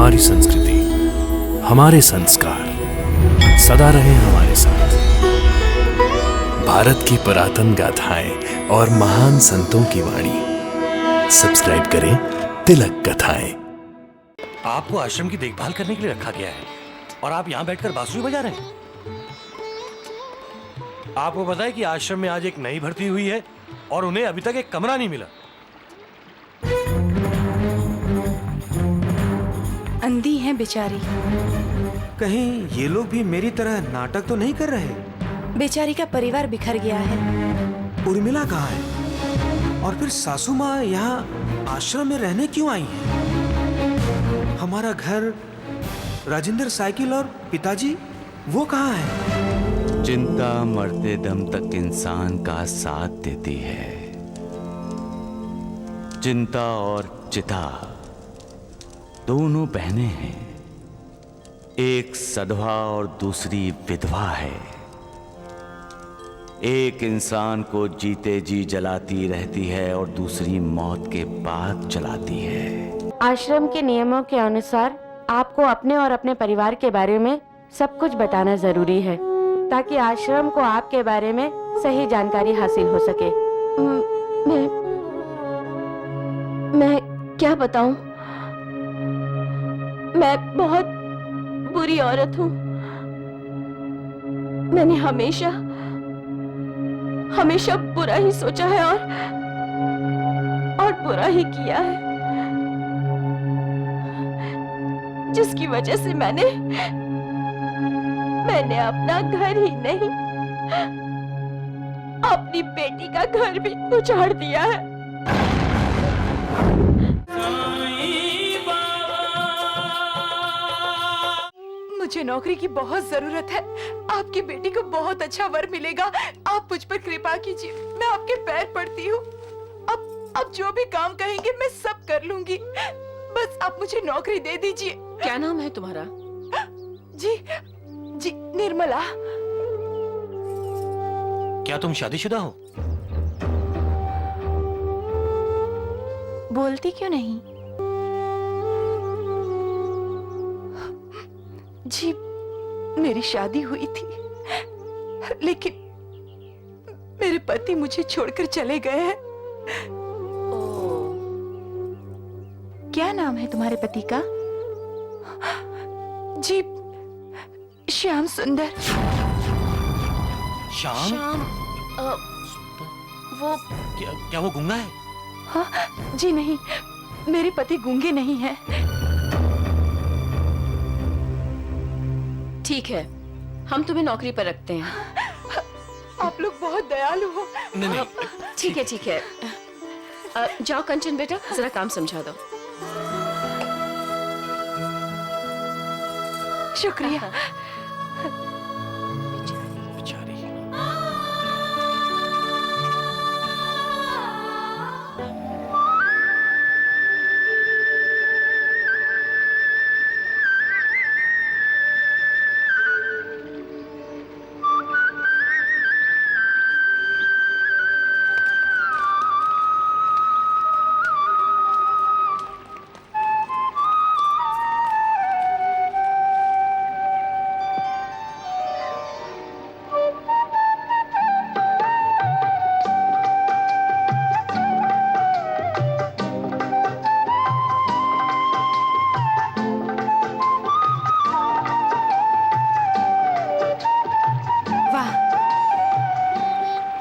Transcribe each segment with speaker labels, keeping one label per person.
Speaker 1: हमारी संस्कृति, हमारे संस्कार सदा रहे हमारे साथ। भारत की पुरातन गाथाएं और महान संतों की वाणी। सब्सक्राइब करें तिलक कथाएं।
Speaker 2: आपको आश्रम की देखभाल करने के लिए रखा गया है और आप यहाँ बैठकर बांसुरी बजा रहे हैं। आपको पता है कि आश्रम में आज एक नई भर्ती हुई है और उन्हें अभी तक एक कमरा नहीं मिला।
Speaker 3: अंधी हैं बेचारी।
Speaker 4: कहीं ये लोग भी मेरी तरह नाटक तो नहीं कर रहे?
Speaker 3: बेचारी का परिवार बिखर गया है।
Speaker 4: उर्मिला कहाँ है? और फिर सासू माँ यहाँ आश्रम में रहने क्यों आई हैं? हमारा घर, राजेंद्र साइकिल और पिताजी वो कहाँ है?
Speaker 5: चिंता मरते दम तक इंसान का साथ देती है। चिंता और चिता दोनों बहनें हैं, एक सधवा और दूसरी विधवा है। एक इंसान को जीते जी जलाती रहती है और दूसरी मौत के बाद जलाती है।
Speaker 6: आश्रम के नियमों के अनुसार आपको अपने और अपने परिवार के बारे में सब कुछ बताना जरूरी है ताकि आश्रम को आपके बारे में सही जानकारी हासिल हो सके। मैं क्या बताऊं? मैं बहुत बुरी औरत हूँ। मैंने हमेशा बुरा ही सोचा है और बुरा ही किया है, जिसकी वजह से मैंने अपना घर ही नहीं, अपनी बेटी का घर भी उजाड़ दिया है।
Speaker 3: मुझे नौकरी की बहुत जरूरत है। आपकी बेटी को बहुत अच्छा वर मिलेगा। आप मुझ पर कृपा कीजिए। मैं आपके पैर पड़ती हूँ। अब जो भी काम कहेंगे मैं सब कर लूंगी। बस आप मुझे नौकरी दे दीजिए।
Speaker 7: क्या नाम है तुम्हारा?
Speaker 3: जी निर्मला।
Speaker 2: क्या तुम शादीशुदा हो?
Speaker 3: बोलती क्यों नहीं? जी मेरी शादी हुई थी, लेकिन मेरे पति मुझे छोड़कर चले गए हैं। क्या नाम है तुम्हारे पति का? जी श्याम सुंदर।
Speaker 2: श्याम?
Speaker 7: वो
Speaker 2: क्या वो गूंगा है?
Speaker 3: हाँ जी नहीं, मेरे पति गूंगे नहीं हैं।
Speaker 7: ठीक है, हम तुम्हें नौकरी पर रखते हैं।
Speaker 3: आप लोग बहुत दयालु हो।
Speaker 2: नहीं।
Speaker 7: ठीक है। जाओ कंचन बेटा, जरा काम समझा दो।
Speaker 3: शुक्रिया।
Speaker 2: बेचारी।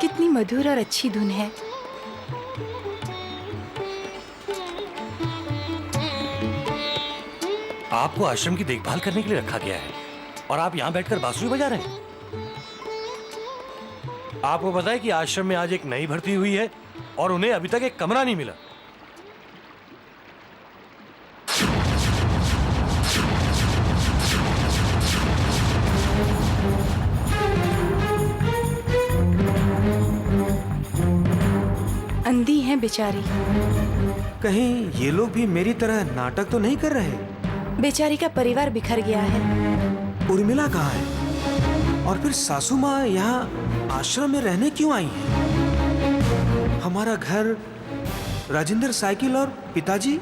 Speaker 3: कितनी मधुर और अच्छी धुन है।
Speaker 2: आपको आश्रम की देखभाल करने के लिए रखा गया है और आप यहाँ बैठकर बांसुरी बजा रहे हैं। आपको पता है कि आश्रम में आज एक नई भर्ती हुई है और उन्हें अभी तक एक कमरा नहीं मिला।
Speaker 3: अंधी हैं बेचारी।
Speaker 4: कहीं ये लोग भी मेरी तरह नाटक तो नहीं कर रहे?
Speaker 3: बेचारी का परिवार बिखर गया है।
Speaker 4: उर्मिला कहाँ है? और फिर सासू माँ यहाँ आश्रम में रहने क्यों आई हैं? हमारा घर, राजेंद्र साइकिल और पिताजी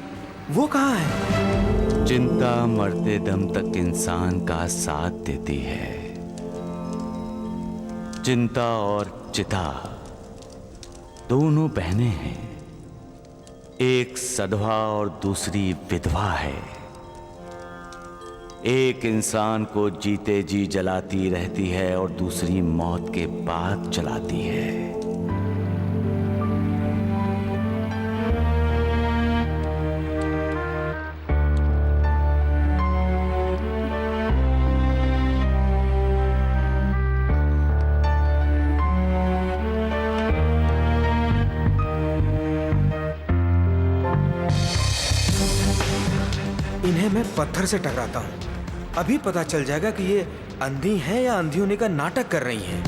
Speaker 4: वो कहाँ है?
Speaker 5: चिंता मरते दम तक इंसान का साथ देती है। चिंता और चिता दोनों बहनें हैं, एक सधवा और दूसरी विधवा है। एक इंसान को जीते जी जलाती रहती है और दूसरी मौत के बाद जलाती है।
Speaker 4: इन्हें मैं पत्थर से टकराता हूँ, अभी पता चल जाएगा कि ये अंधी हैं या अंधी होने का नाटक कर रही हैं।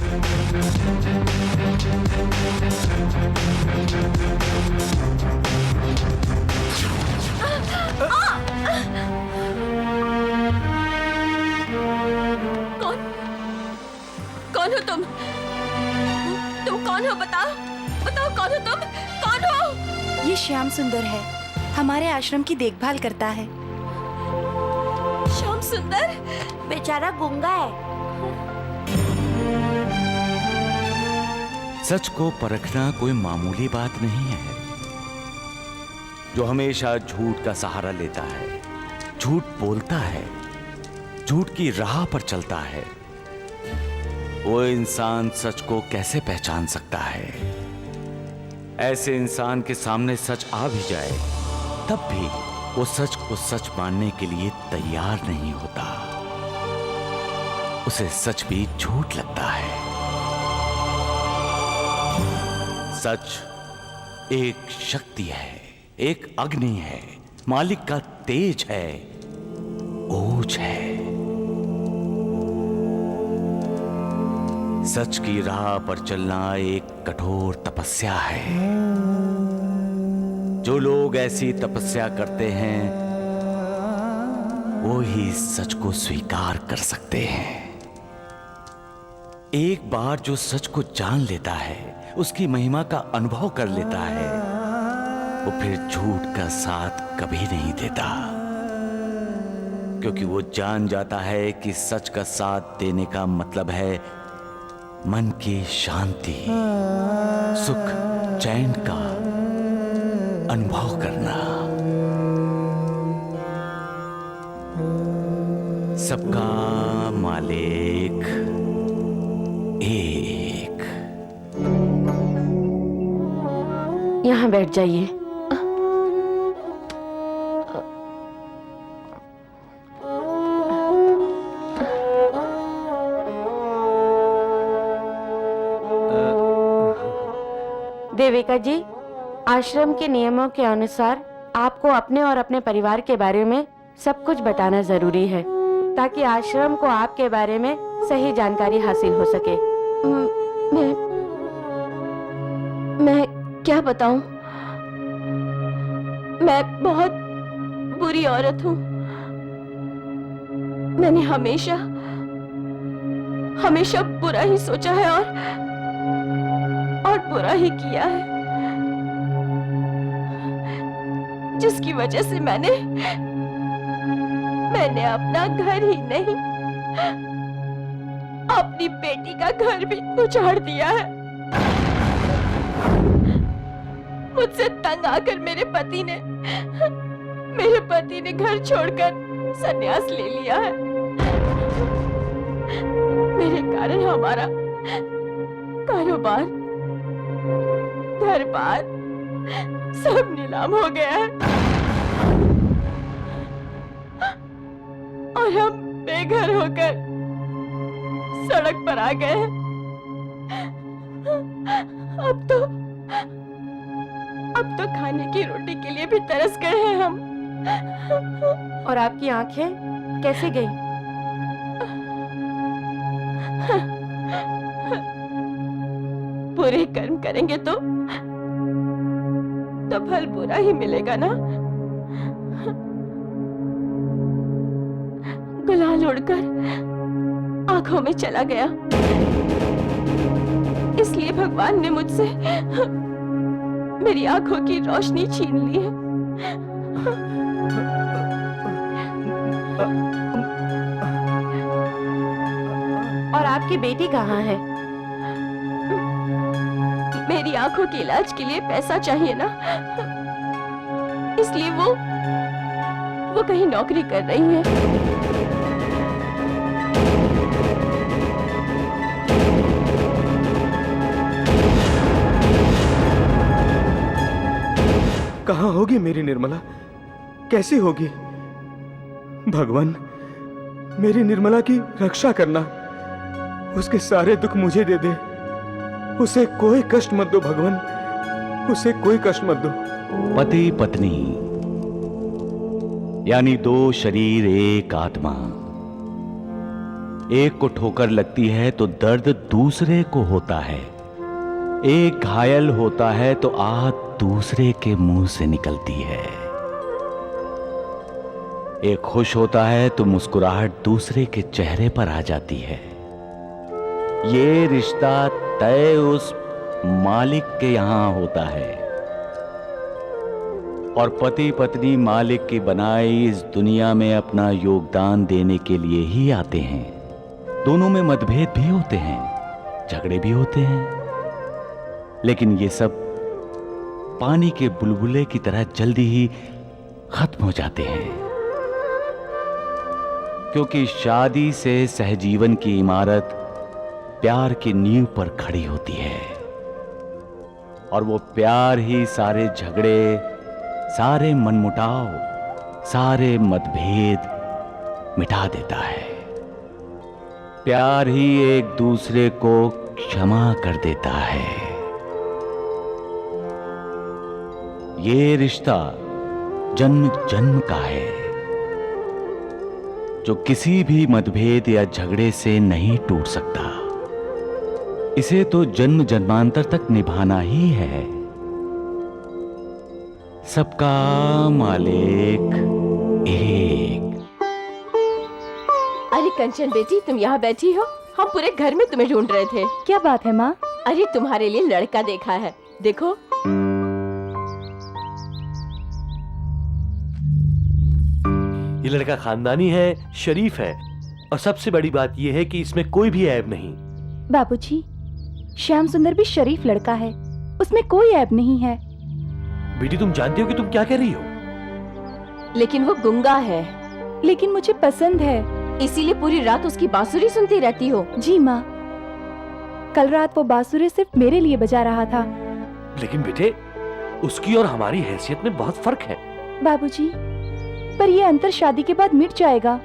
Speaker 7: कौन हो तुम? तुम कौन हो? बताओ बताओ, कौन हो तुम? कौन हो?
Speaker 8: ये श्याम सुंदर है, हमारे आश्रम की देखभाल करता है।
Speaker 7: श्याम सुंदर
Speaker 6: बेचारा गूंगा है।
Speaker 5: सच को परखना कोई मामूली बात नहीं है। जो हमेशा झूठ का सहारा लेता है, झूठ बोलता है, झूठ की राह पर चलता है, वो इंसान सच को कैसे पहचान सकता है? ऐसे इंसान के सामने सच आ भी जाए तब भी वो सच को सच मानने के लिए तैयार नहीं होता। उसे सच भी झूठ लगता है। सच एक शक्ति है, एक अग्नि है, मालिक का तेज है, ओज है। सच की राह पर चलना एक कठोर तपस्या है। जो लोग ऐसी तपस्या करते हैं वो ही सच को स्वीकार कर सकते हैं। एक बार जो सच को जान लेता है, उसकी महिमा का अनुभव कर लेता है, वो फिर झूठ का साथ कभी नहीं देता, क्योंकि वो जान जाता है कि सच का साथ देने का मतलब है मन की शांति, सुख, चैन का अनुभव करना। सबका मालिक एक।
Speaker 6: यहाँ बैठ जाइए। देविका जी, आश्रम के नियमों के अनुसार आपको अपने और अपने परिवार के बारे में सब कुछ बताना जरूरी है, ताकि आश्रम को आपके बारे में सही जानकारी हासिल हो सके।
Speaker 7: मैं क्या बताऊं? मैं बहुत बुरी औरत हूं। मैंने हमेशा बुरा ही सोचा है और बुरा ही किया है, जिसकी वजह से मैंने अपना घर ही नहीं, अपनी बेटी का घर भी उजाड़ दिया है। मुझसे तंग आकर मेरे पति ने घर छोड़कर संन्यास ले लिया है। मेरे कारण हमारा कारोबार, घर-बार सब नीलाम हो गया है और हम बेघर होकर सड़क पर आ गए हैं। अब तो खाने की रोटी के लिए भी तरस गए हैं हम।
Speaker 6: और आपकी आंखें कैसे गई?
Speaker 7: बुरे कर्म करेंगे तो फल बुरा ही मिलेगा ना। गुलाल उड़कर आंखों में चला गया, इसलिए भगवान ने मुझसे मेरी आंखों की रोशनी छीन ली है।
Speaker 6: और आपकी बेटी कहाँ है?
Speaker 7: मेरी आंखों के इलाज के लिए पैसा चाहिए ना, इसलिए वो कहीं नौकरी कर रही है।
Speaker 4: कहाँ होगी मेरी निर्मला? कैसी होगी? भगवान, मेरी निर्मला की रक्षा करना। उसके सारे दुख मुझे दे दे। उसे कोई कष्ट मत दो भगवान, उसे कोई कष्ट मत दो।
Speaker 5: पति पत्नी यानी दो शरीर एक आत्मा। एक को ठोकर लगती है तो दर्द दूसरे को होता है। एक घायल होता है तो आहट दूसरे के मुंह से निकलती है। एक खुश होता है तो मुस्कुराहट दूसरे के चेहरे पर आ जाती है। ये रिश्ता तय उस मालिक के यहां होता है और पति पत्नी मालिक की बनाई इस दुनिया में अपना योगदान देने के लिए ही आते हैं। दोनों में मतभेद भी होते हैं, झगड़े भी होते हैं, लेकिन ये सब पानी के बुलबुले की तरह जल्दी ही खत्म हो जाते हैं, क्योंकि शादी से सहजीवन की इमारत प्यार की नींव पर खड़ी होती है और वो प्यार ही सारे झगड़े, सारे मनमुटाव, सारे मतभेद मिटा देता है। प्यार ही एक दूसरे को क्षमा कर देता है। ये रिश्ता जन्म जन्म का है, जो किसी भी मतभेद या झगड़े से नहीं टूट सकता। इसे तो जन्म जन्मांतर तक निभाना ही है। सबका मालिक एक।
Speaker 7: अरे कंचन बेटी, तुम यहाँ बैठी हो? हम पूरे घर में तुम्हें ढूंढ रहे थे।
Speaker 8: क्या बात है माँ?
Speaker 7: अरे तुम्हारे लिए लड़का देखा है, देखो।
Speaker 2: ये लड़का खानदानी है, शरीफ है और सबसे बड़ी बात ये है कि इसमें कोई भी ऐब नहीं।
Speaker 8: बाबूजी, श्याम सुंदर भी शरीफ लड़का है, उसमें कोई ऐब नहीं है।
Speaker 2: बेटी, तुम जानती हो कि तुम क्या कह रही हो?
Speaker 7: लेकिन वो गुंगा है।
Speaker 8: लेकिन मुझे पसंद है।
Speaker 7: इसीलिए पूरी रात उसकी बांसुरी सुनती रहती हो?
Speaker 8: जी माँ, कल रात वो बांसुरी सिर्फ मेरे लिए बजा रहा था।
Speaker 2: लेकिन बेटे, उसकी और हमारी हैसियत में बहुत फर्क है।
Speaker 8: बाबूजी, पर ये अंतर शादी के बाद मिट जाएगा।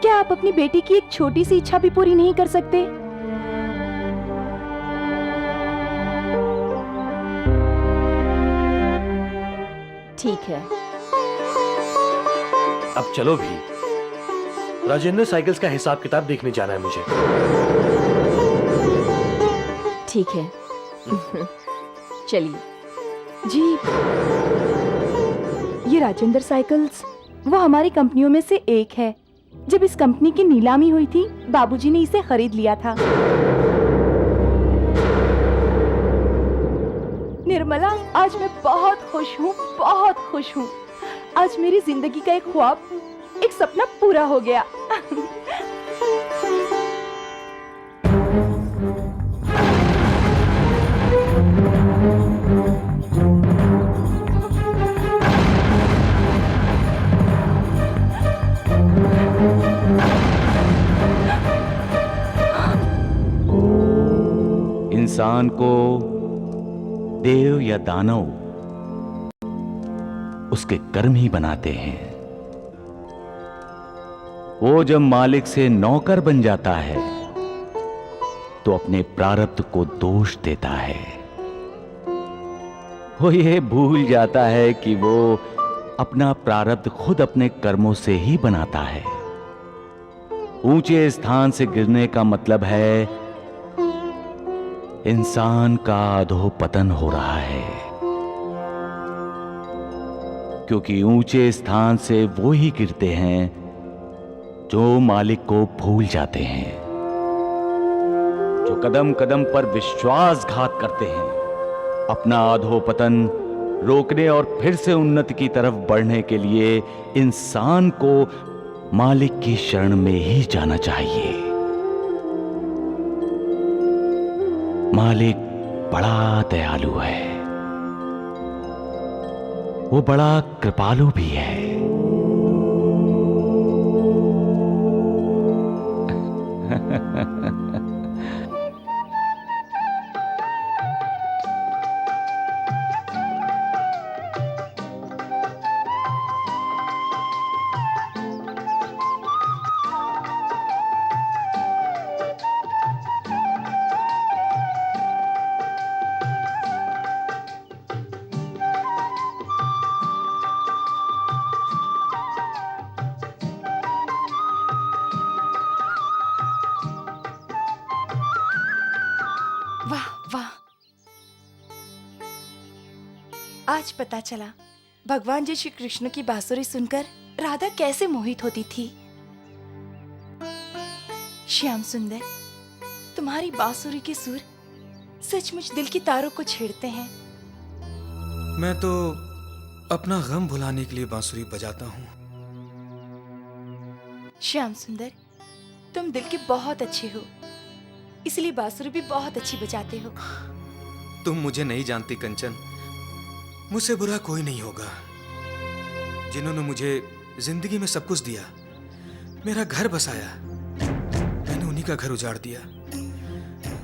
Speaker 8: क्या आप अपनी बेटी की एक छोटी सी इच्छा भी पूरी नहीं कर सकते?
Speaker 7: ठीक है,
Speaker 2: अब चलो भी। राजेंद्र साइकिल्स का हिसाब किताब देखने जाना है मुझे।
Speaker 7: ठीक है। चलिए।
Speaker 8: जी, ये राजेंद्र साइकिल्स वो हमारी कंपनियों में से एक है। जब इस कंपनी की नीलामी हुई थी, बाबूजी ने इसे खरीद लिया था। निर्मला, आज मैं बहुत खुश हूँ, बहुत खुश हूँ। आज मेरी जिंदगी का एक ख्वाब, एक सपना पूरा हो गया।
Speaker 5: इंसान को देव या दानव उसके कर्म ही बनाते हैं। वो जब मालिक से नौकर बन जाता है तो अपने प्रारब्ध को दोष देता है। वो ये भूल जाता है कि वो अपना प्रारब्ध खुद अपने कर्मों से ही बनाता है। ऊंचे स्थान से गिरने का मतलब है इंसान का अधोपतन हो रहा है, क्योंकि ऊंचे स्थान से वो ही गिरते हैं जो मालिक को भूल जाते हैं, जो कदम कदम पर विश्वासघात करते हैं। अपना अधोपतन रोकने और फिर से उन्नति की तरफ बढ़ने के लिए इंसान को मालिक की शरण में ही जाना चाहिए। मालिक बड़ा दयालु है, वो बड़ा कृपालु भी है।
Speaker 3: वाह वाह, आज पता चला भगवान जी श्री कृष्ण की बांसुरी सुनकर राधा कैसे मोहित होती थी। श्याम सुंदर, तुम्हारी बांसुरी के सुर सचमुच दिल की तारों को छेड़ते हैं।
Speaker 4: मैं तो अपना गम भुलाने के लिए बांसुरी बजाता हूँ।
Speaker 3: श्याम सुंदर, तुम दिल के बहुत अच्छे हो, इसलिए बांसुरी भी बहुत अच्छी बजाते हो।
Speaker 4: तुम मुझे नहीं जानती कंचन, मुझसे बुरा कोई नहीं होगा। जिन्होंने मुझे जिंदगी में सब कुछ दिया, मेरा घर बसाया, मैंने उन्हीं का घर उजाड़ दिया,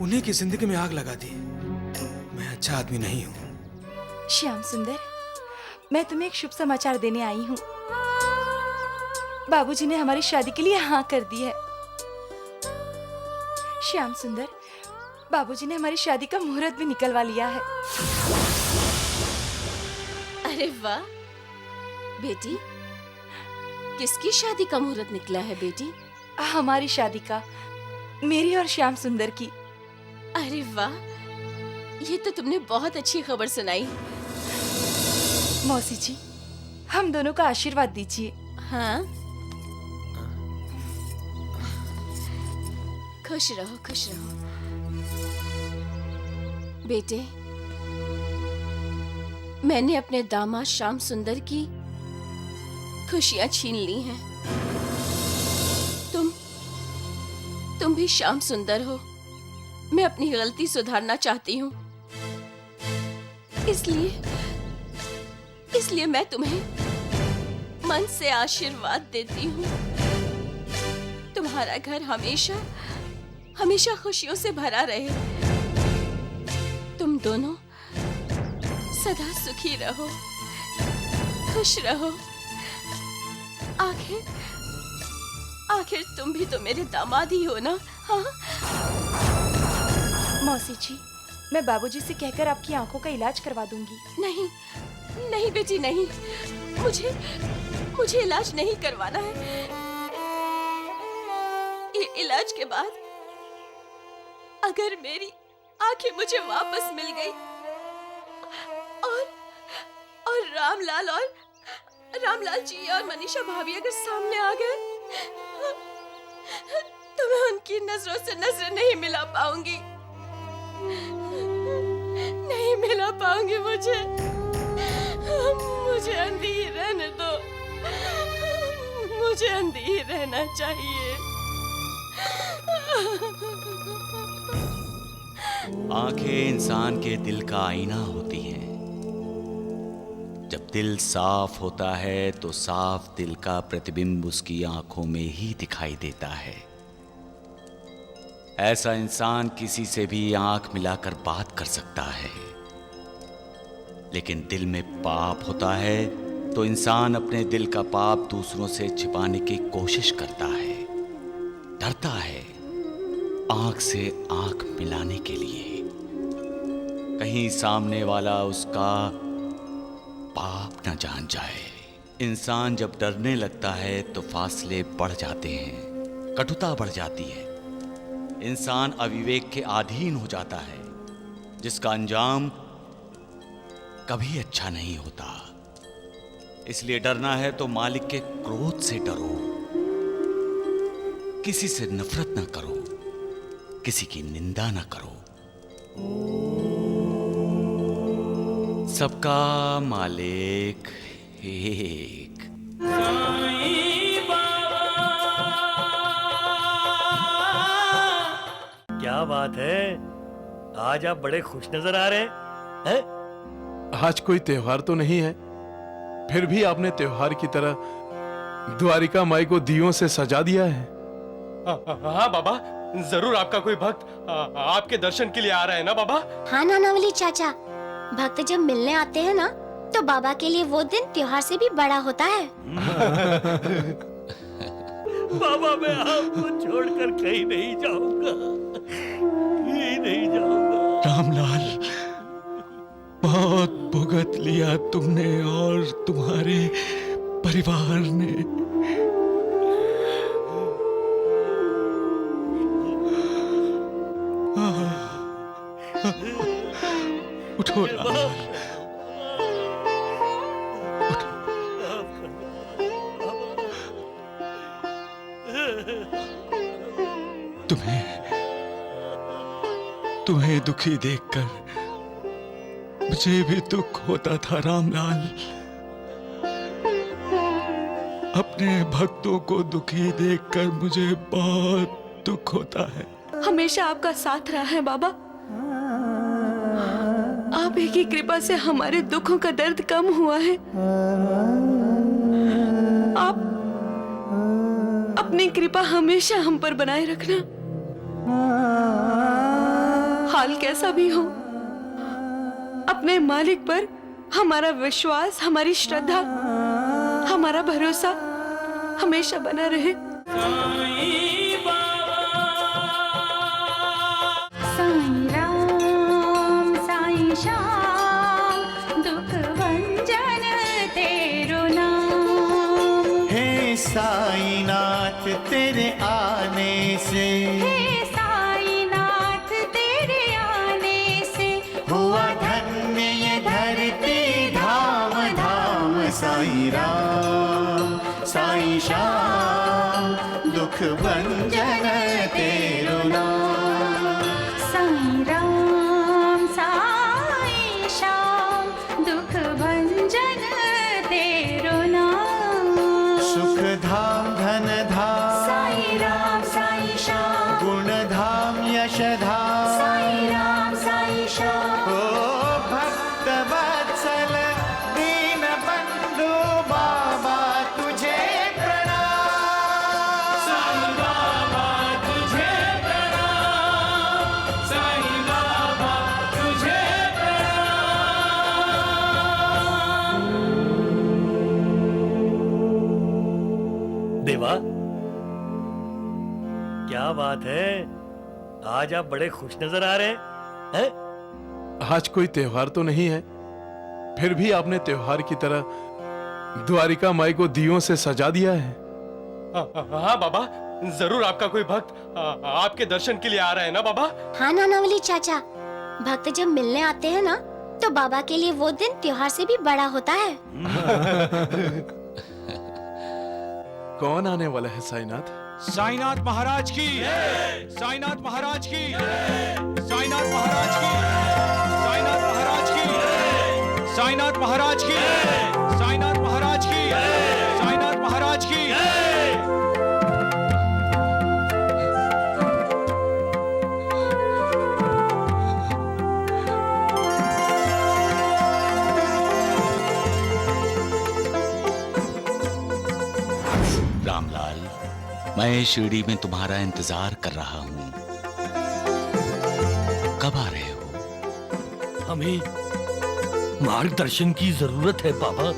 Speaker 4: उन्हीं की जिंदगी में आग लगा दी। मैं अच्छा आदमी नहीं हूँ।
Speaker 3: श्याम सुंदर, मैं तुम्हें एक शुभ समाचार देने आई हूँ। बाबूजी ने हमारी शादी के लिए हाँ कर दी है। श्याम सुंदर, बाबूजी ने हमारी शादी का मुहूर्त भी निकलवा लिया है।
Speaker 7: अरे वाह बेटी, किसकी शादी का मुहूर्त निकला है बेटी?
Speaker 3: हमारी शादी का, मेरी और श्याम सुंदर की।
Speaker 7: अरे वाह, ये तो तुमने बहुत अच्छी खबर सुनाई।
Speaker 3: मौसी जी, हम दोनों का आशीर्वाद दीजिए।
Speaker 7: हाँ, खुश रहो, खुश रहो बेटे। मैंने अपने दामाद श्याम सुंदर की खुशियां छीन ली हैं। तुम भी श्याम सुंदर हो। मैं अपनी गलती सुधारना चाहती हूँ, इसलिए मैं तुम्हें मन से आशीर्वाद देती हूँ। तुम्हारा घर हमेशा खुशियों से भरा रहे। तुम दोनों सदा सुखी रहो, खुश रहो। आखिर तुम भी तो मेरे दामाद ही हो ना? हाँ?
Speaker 3: मौसी जी, मैं बाबूजी से कहकर आपकी आंखों का इलाज करवा दूंगी।
Speaker 7: नहीं, नहीं बेटी, नहीं। मुझे इलाज नहीं करवाना है। इलाज के बाद अगर मेरी आंखें मुझे वापस मिल गई और रामलाल जी और मनीषा भाभी अगर सामने आ गए तो मैं उनकी नजरों से नजरें नहीं मिला पाऊंगी। नहीं मिला पाऊंगी। मुझे अंधी ही रहने दो। मुझे अंधी ही रहना चाहिए।
Speaker 5: आंखें इंसान के दिल का आईना होती हैं। जब दिल साफ होता है तो साफ दिल का प्रतिबिंब उसकी आंखों में ही दिखाई देता है। ऐसा इंसान किसी से भी आंख मिलाकर बात कर सकता है। लेकिन दिल में पाप होता है तो इंसान अपने दिल का पाप दूसरों से छिपाने की कोशिश करता है, डरता है आंख से आंख मिलाने के लिए। कहीं सामने वाला उसका पाप न जान जाए। इंसान जब डरने लगता है तो फासले बढ़ जाते हैं, कटुता बढ़ जाती है। इंसान अविवेक के अधीन हो जाता है, जिसका अंजाम कभी अच्छा नहीं होता। इसलिए डरना है तो मालिक के क्रोध से डरो। किसी से नफरत ना करो, किसी की निंदा ना करो। सबका मालिक एक। साईं बाबा
Speaker 2: क्या बात है, आज आप बड़े खुश नजर आ रहे हैं?
Speaker 9: आज कोई त्योहार तो नहीं है, फिर भी आपने त्योहार की तरह द्वारिका माई को दियों से सजा दिया है।
Speaker 10: हाँ बाबा, जरूर आपका कोई भक्त आपके दर्शन के लिए आ रहा है ना बाबा?
Speaker 11: हाँ नानावली चाचा, भक्त जब मिलने आते हैं ना तो बाबा के लिए वो दिन त्योहार से भी बड़ा होता है।
Speaker 2: बाबा मैं आपको छोड़कर कहीं नहीं जाऊंगा, कहीं नहीं जाऊंगा।
Speaker 5: रामलाल, बहुत भुगत लिया तुमने और तुम्हारे परिवार ने। उठो रामलाल, तुम्हें दुखी देखकर मुझे भी दुख होता था रामलाल। अपने भक्तों को दुखी देखकर मुझे बहुत दुख होता है।
Speaker 7: हमेशा आपका साथ रहा है बाबा। आप ही की कृपा से हमारे दुखों का दर्द कम हुआ है। आप अपनी कृपा हमेशा हम पर बनाए रखना। हाल कैसा भी हो, अपने मालिक पर हमारा विश्वास, हमारी श्रद्धा, हमारा भरोसा हमेशा बना रहे।
Speaker 11: साईं राम साईं श्याम दुख भंजन तेरो नाम।
Speaker 12: हे साईनाथ तेरे आने से,
Speaker 11: हे साईनाथ तेरे आने से
Speaker 12: हुआ धन्य ये धरती धाम धाम। साईं राम साईं श्याम दुख भंजन तेरो नाम।
Speaker 11: साईं राम साईं श्याम दुख भंजन तेरो नाम।
Speaker 12: सुख धाम धन धाम
Speaker 11: साईं राम साईं श्याम।
Speaker 12: गुण धाम यश धाम
Speaker 11: साईं राम साईं श्याम।
Speaker 12: ओ भक्त वत्सल दीन बंधु बाबा तुझे प्रणाम। साईं बाबा तुझे प्रणाम। साईं बाबा तुझे
Speaker 2: देवा, क्या बात है, आज आप बड़े खुश नजर आ रहे हैं?
Speaker 9: आज कोई त्योहार तो नहीं है, फिर भी आपने त्योहार की तरह द्वारिका माई को दियों से सजा दिया है।
Speaker 10: हाँ बाबा, जरूर आपका कोई भक्त आपके दर्शन के लिए आ रहा है ना बाबा?
Speaker 11: हाँ नानावली चाचा, भक्त जब मिलने आते हैं ना तो बाबा के लिए वो दिन त्योहार से भी बड़ा होता है।
Speaker 9: कौन आने वाला है साईनाथ?
Speaker 5: साईनाथ महाराज की, साईनाथ महाराज की, साईनाथ महाराज की, साईनाथ महाराज की, साईनाथ महाराज की, साईनाथ महाराज की, साईनाथ महाराज की। रामलाल, मैं शिरडी में तुम्हारा इंतजार कर रहा हूँ। कब आ रहे हो?
Speaker 2: हमें मार्गदर्शन की जरूरत है बाबा,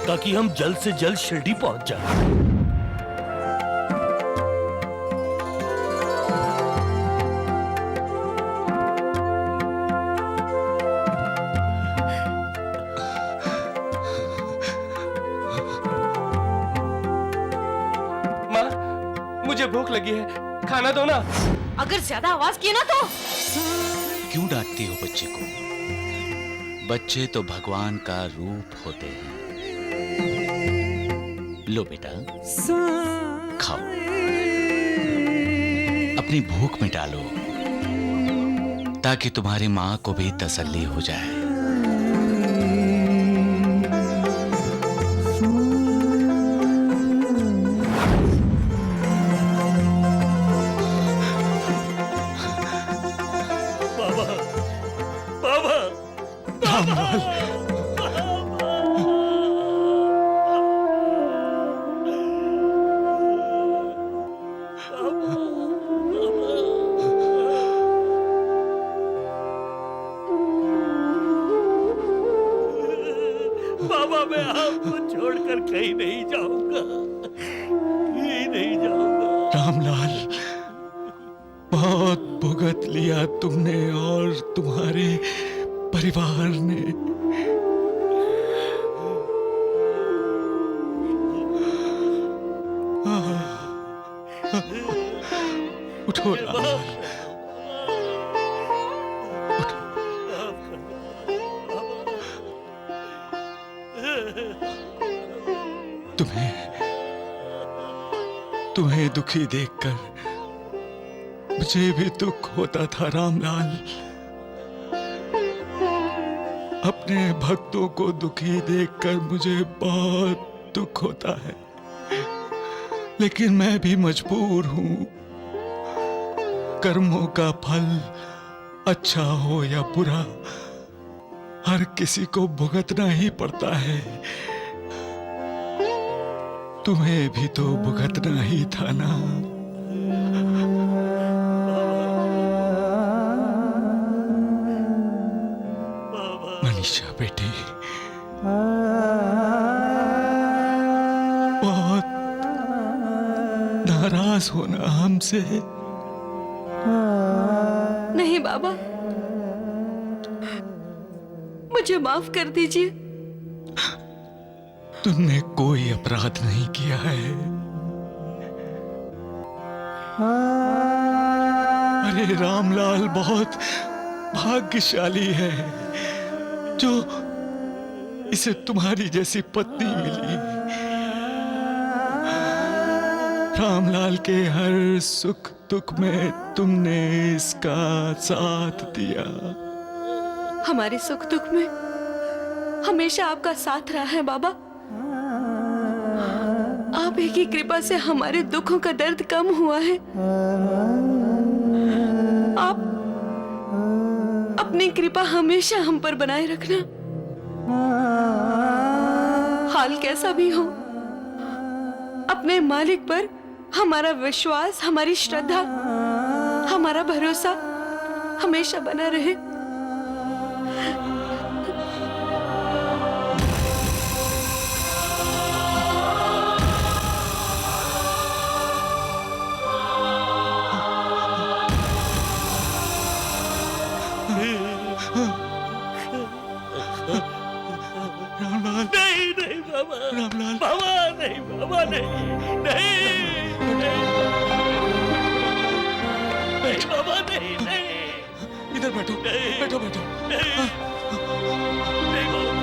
Speaker 2: ताकि हम जल्द से जल्द शिरडी पहुंच जाएं।
Speaker 10: मुझे भूख लगी है, खाना दो ना।
Speaker 7: अगर ज्यादा आवाज किए ना तो।
Speaker 5: क्यों डांटती हो बच्चे को? बच्चे तो भगवान का रूप होते हैं। लो बेटा, खाओ, अपनी भूख मिटा लो, ताकि तुम्हारी माँ को भी तसल्ली हो जाए।
Speaker 2: कहीं नहीं जाऊंगा, कहीं नहीं जाऊंगा।
Speaker 13: रामलाल, बहुत भुगत लिया तुमने और तुम्हारे परिवार ने। उठो रामलाल, तुम्हें दुखी देखकर मुझे भी दुख होता था रामलाल। अपने भक्तों को दुखी देखकर मुझे बहुत दुख होता है, लेकिन मैं भी मजबूर हूं। कर्मों का फल अच्छा हो या बुरा, हर किसी को भुगतना ही पड़ता है। तुम्हें भी तो भुगतना ही था ना। मनीषा बेटी, बहुत नाराज होना हमसे।
Speaker 7: नहीं बाबा, मुझे माफ कर दीजिए।
Speaker 13: तुमने कोई अपराध नहीं किया है। अरे रामलाल बहुत भाग्यशाली है जो इसे तुम्हारी जैसी पत्नी मिली। रामलाल के हर सुख दुख में तुमने इसका साथ दिया।
Speaker 7: हमारे सुख दुख में हमेशा आपका साथ रहा है बाबा। आप ही की कृपा से हमारे दुखों का दर्द कम हुआ है। आप अपनी कृपा हमेशा हम पर बनाए रखना। हाल कैसा भी हो, अपने मालिक पर हमारा विश्वास, हमारी श्रद्धा, हमारा भरोसा हमेशा बना रहे।
Speaker 2: नहीं नहीं बाबा,
Speaker 13: रामलाल,
Speaker 2: बाबा नहीं, बाबा नहीं, नहीं नहीं बाबा नहीं, नहीं।
Speaker 13: इधर बैठो, बैठो बैठो।
Speaker 2: नहीं, नहीं बाबा।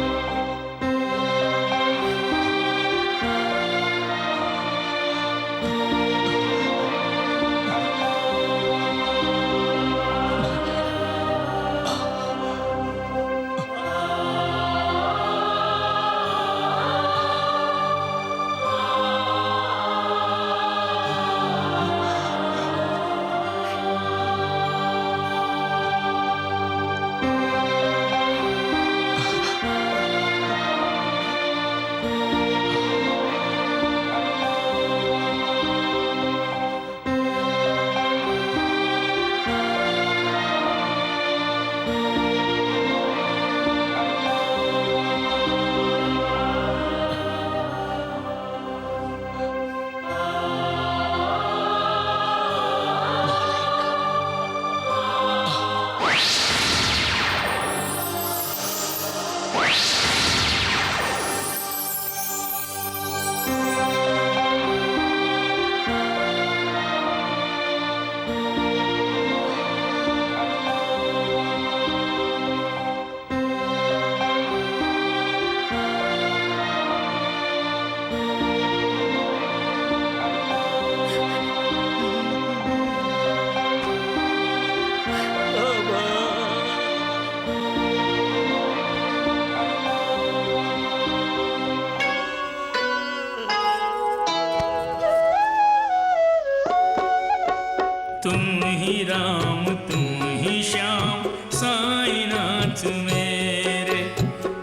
Speaker 12: तुम ही राम तुम ही श्याम साईनाथ मेरे।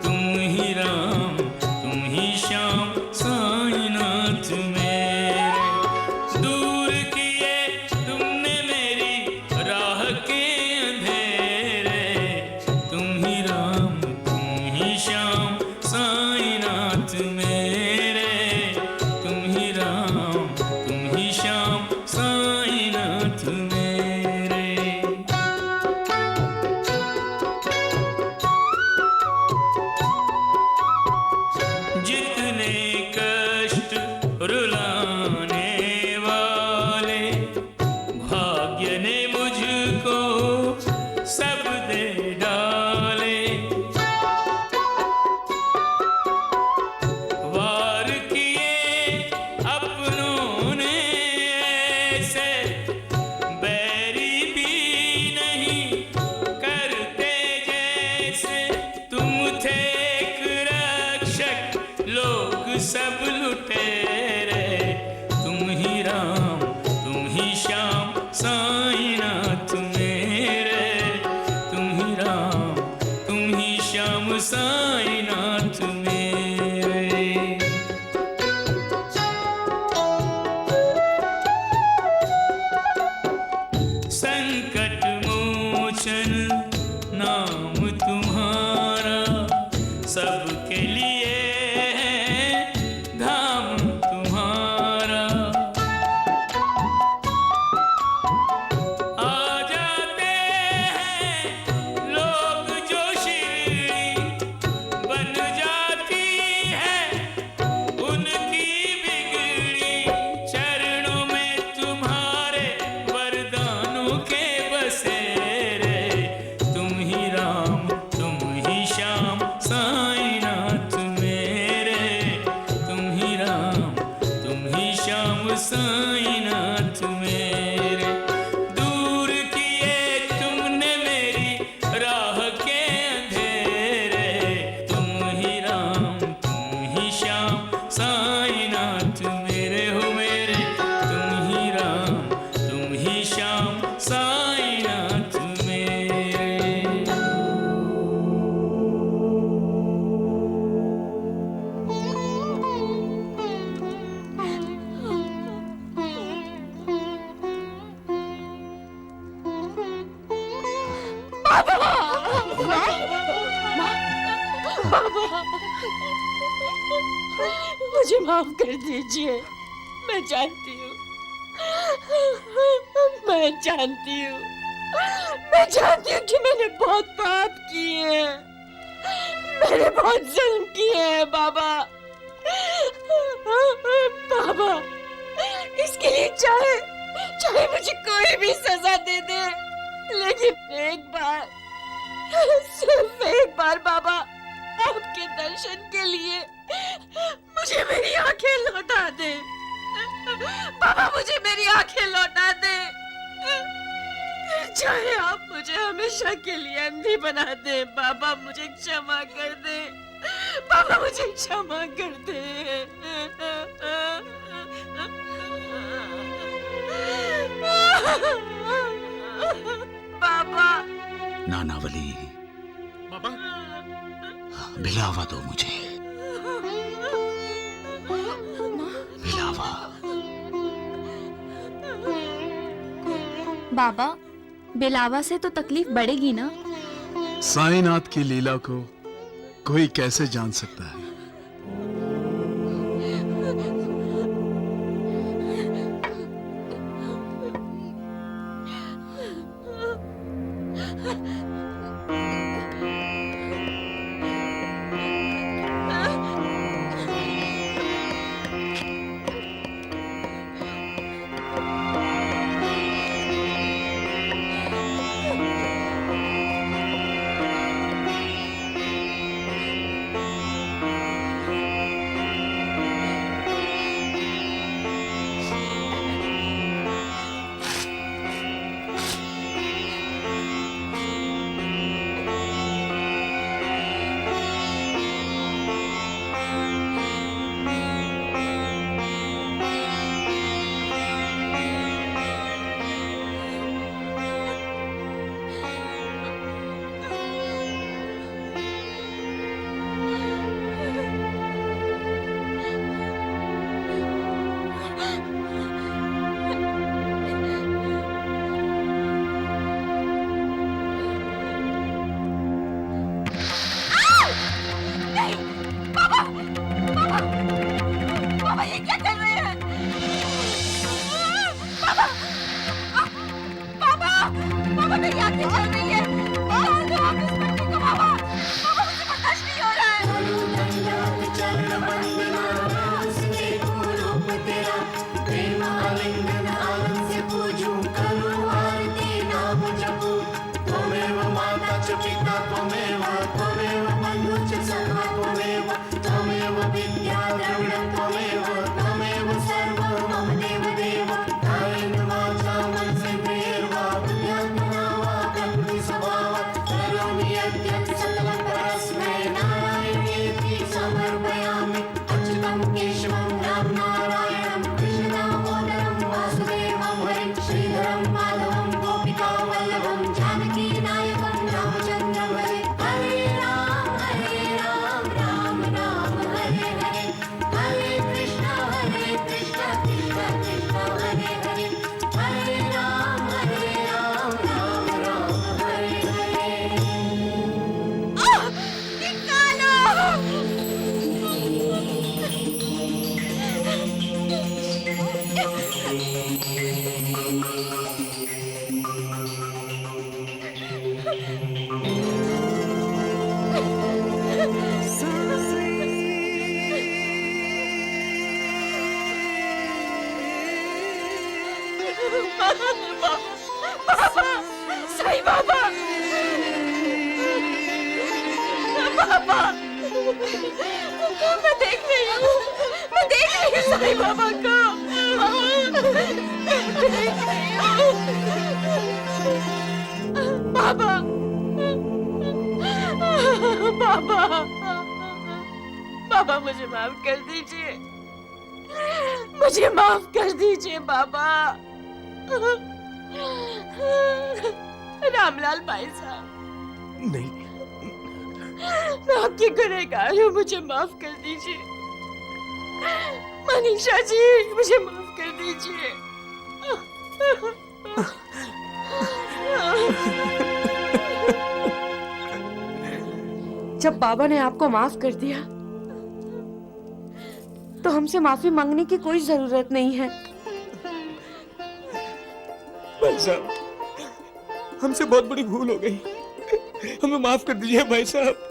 Speaker 12: तुम ही राम तुम ही श्याम साईनाथ मेरे। दूर किए तुमने मेरी राह के अंधेरे। तुम ही राम तुम ही श्याम साईनाथ मेरे। साईनाथ मेरे। दूर किए तुमने मेरी राह के अंधेरे, तुम ही राम तुम ही श्याम साईनाथ मेरे हो मेरे। तुम ही राम तुम ही श्याम साईनाथ मेरे।
Speaker 6: मुझे माफ कर दीजिए। मैं जानती हूँ, मैं जानती हूँ कि मैंने बहुत पाप किए हैं, मैंने बहुत जुल्म किए हैं बाबा। बाबा, इसके लिए चाहे मुझे कोई भी सजा दे दे, लेकिन एक बार, सिर्फ एक बार बाबा, आपके दर्शन के लिए मुझे मेरी आंखें लौटा दे। बाबा, मुझे मेरी आंखें लौटा दे। चाहे आप मुझे हमेशा के लिए अंधी बना दे, बाबा मुझे क्षमा कर दे। बाबा मुझे क्षमा कर दे। बाबा।
Speaker 13: नानावली, भिलावा दो मुझे, भिलावा।
Speaker 14: बाबा, बिलावा से तो तकलीफ बढ़ेगी ना?
Speaker 9: साईनाथ की लीला को कोई कैसे जान सकता है?
Speaker 6: साईं बाबा, बाबा, मैं देख रही हूँ साईं बाबा को।
Speaker 3: बाबा, बाबा, बाबा मुझे माफ कर दीजिए, मुझे माफ कर दीजिए बाबा। रामलाल भाई साहब,
Speaker 2: नहीं,
Speaker 3: मैं आपकी गुनहगार हूँ, मुझे माफ कर दीजिए। मनीषा जी, मुझे माफ कर दीजिए।
Speaker 6: जब बाबा ने आपको माफ कर दिया तो हमसे माफी मांगने की कोई जरूरत नहीं है।
Speaker 13: भाई साहब, हमसे बहुत बड़ी भूल हो गई, हमें माफ कर दीजिए भाई साहब।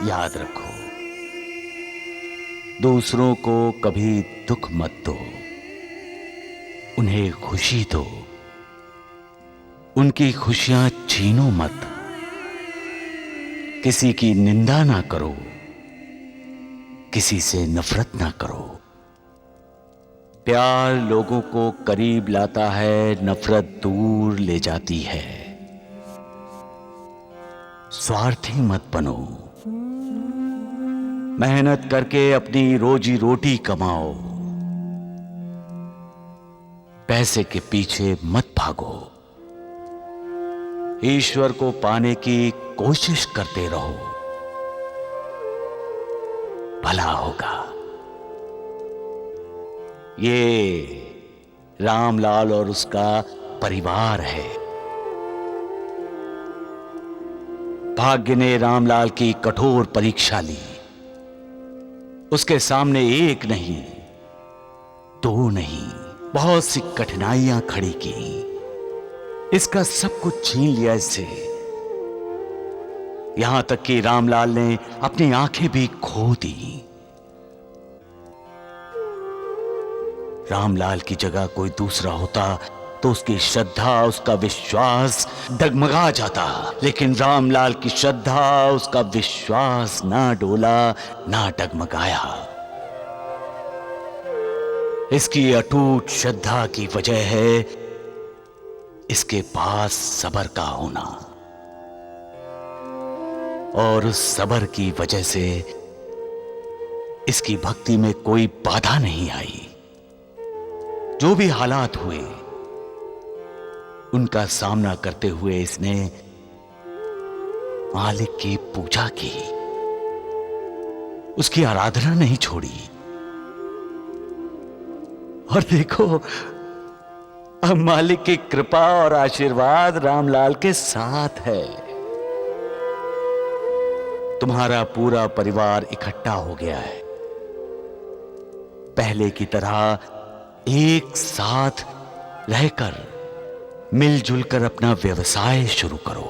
Speaker 5: याद रखो, दूसरों को कभी दुख मत दो, उन्हें खुशी दो, उनकी खुशियां छीनो मत। किसी की निंदा ना करो, किसी से नफरत ना करो। प्यार लोगों को करीब लाता है, नफरत दूर ले जाती है। स्वार्थी मत बनो, मेहनत करके अपनी रोजी रोटी कमाओ, पैसे के पीछे मत भागो। ईश्वर को पाने की कोशिश करते रहो, भला होगा। ये रामलाल और उसका परिवार है। भाग्य ने रामलाल की कठोर परीक्षा ली, उसके सामने एक नहीं, दो नहीं, बहुत सी कठिनाइयां खड़ी की। इसका सब कुछ छीन लिया इससे, यहां तक कि रामलाल ने अपनी आंखें भी खो दी। रामलाल की जगह कोई दूसरा होता तो उसकी श्रद्धा, उसका विश्वास डगमगा जाता, लेकिन रामलाल की श्रद्धा, उसका विश्वास ना डोला, ना डगमगाया। इसकी अटूट श्रद्धा की वजह है इसके पास सब्र का होना, और उस सब्र की वजह से इसकी भक्ति में कोई बाधा नहीं आई। जो भी हालात हुए, उनका सामना करते हुए इसने मालिक की पूजा की, उसकी आराधना नहीं छोड़ी। और देखो, अब मालिक की कृपा और आशीर्वाद रामलाल के साथ है। तुम्हारा पूरा परिवार इकट्ठा हो गया है। पहले की तरह एक साथ रहकर, मिलजुल कर अपना व्यवसाय शुरू करो।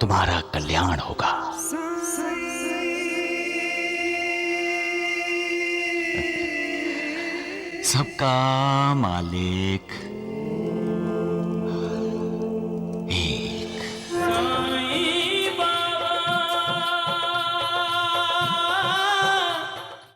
Speaker 5: तुम्हारा कल्याण होगा। सबका मालिक